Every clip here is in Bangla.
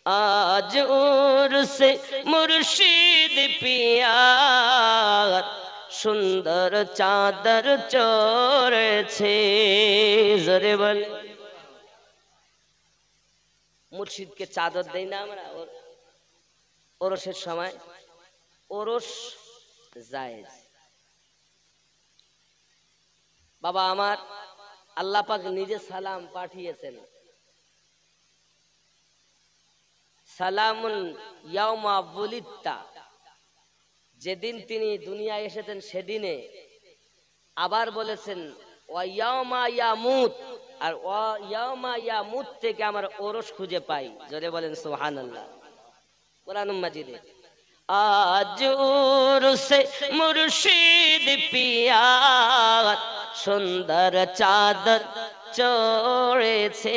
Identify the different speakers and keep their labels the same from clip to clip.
Speaker 1: आज उर्से मुर्शिद पियार सुंदर चादर चढ़ेছে জোরে বলে মুর্শিদকে চাদর দেই না আমরা ওরসের সময় ওরস জায়েজ বাবা আমার আল্লাহ পাক নিজে সালাম পাঠিয়েছেন সালামুন ইয়াউমা বুলিদতা যেদিন তিনি দুনিয়ায় এসেছেন সেদিনে আবার বলেছেন ওয়া ইয়াউমা ইয়ামুত আর ওয়া ইয়াউমা ইয়ামুত থেকে আমার ওরস খুঁজে পাই জোরে বলেন সুবহানাল্লাহ কোরআনুল মাজিদে আজ উরসে মুর্শিদ পিয়ার সুন্দর চাদর চড়েছে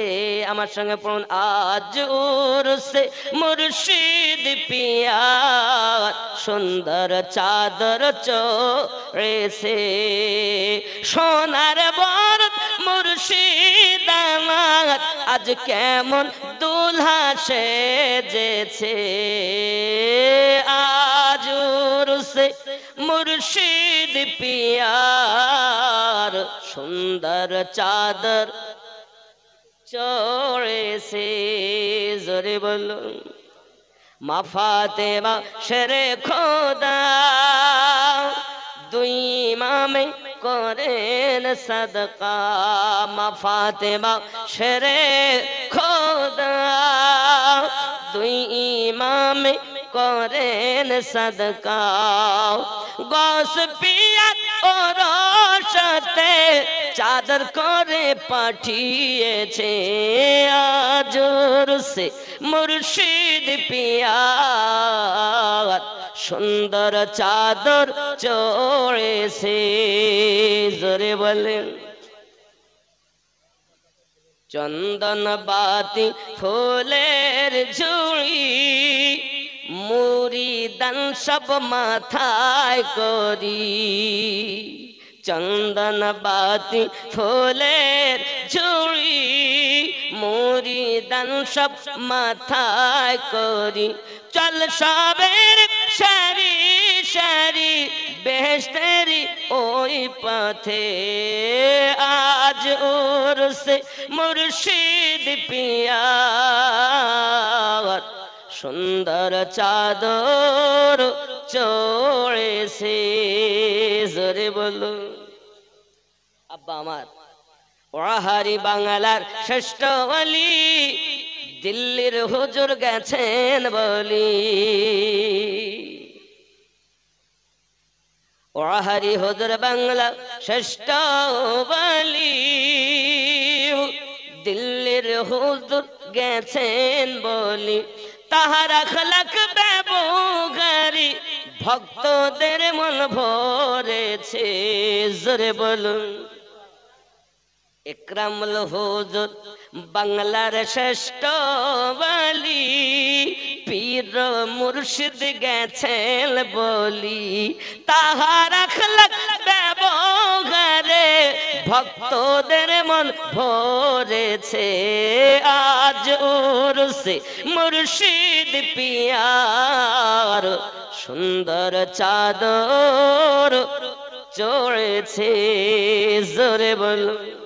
Speaker 1: আমার সঙ্গে পড়ুন আজ উরসে মুর্শিদ পিয়ার সুন্দর চাদর চড়েছে সোনার বরত মুর্শিদ আমার আজ কেমন দুলহা সেজেছে আজ উরসে মুর্শিদ পিয়ার সুন্দর চাদর চড়েছে জোরে বলুন মা ফাতেমা শেরে খোদা দুই ইমামে করেন সদকা মা ফাতেমা শেরে খোদা দুই ইমামে করেন সদকা গস পিয়ার ওরসতে চাদর করে পাঠিয়েছে আজ উরসে মুর্শিদ পিয়ার সুন্দর চাদর চড়েছে জোরে বলেন চন্দন বাতি ফুলের ঝুড়ি মুরিদান সব মাথায় করি চন্দন বাতি ফুলের ঝুড়ি মুরিদান সব মাথায় করি চল সবের সারি সারি বেহেশতেরি ওই পথে আজ উরসে মুর্শিদ পিয়ার সুন্দর চাদর চড়েছে জোরে বলো আব্বা আমার ওয়াহারি বাংলার শ্রেষ্ঠ ওলি দিল্লির হুজুর গেছেন বলি ওয়াহারি হুজুর বাংলা শ্রেষ্ঠ ওলি দিল্লির হুজুর গেছেন বলি তাহার আখলাক ব্যবহারি ভক্তদের মন ভরেছে জোরে বলুন ইকরামুল হুজুর বাংলার শ্রেষ্ঠ ওলি পীর মুর্শিদ গেছেন বলি তাহার আখলাক ব্যবহারে ভক্তদের মন ভরেছে আজ উরসে মুর্শিদ পিয়ার সুন্দর চাদর চড়েছে জোরে বলুন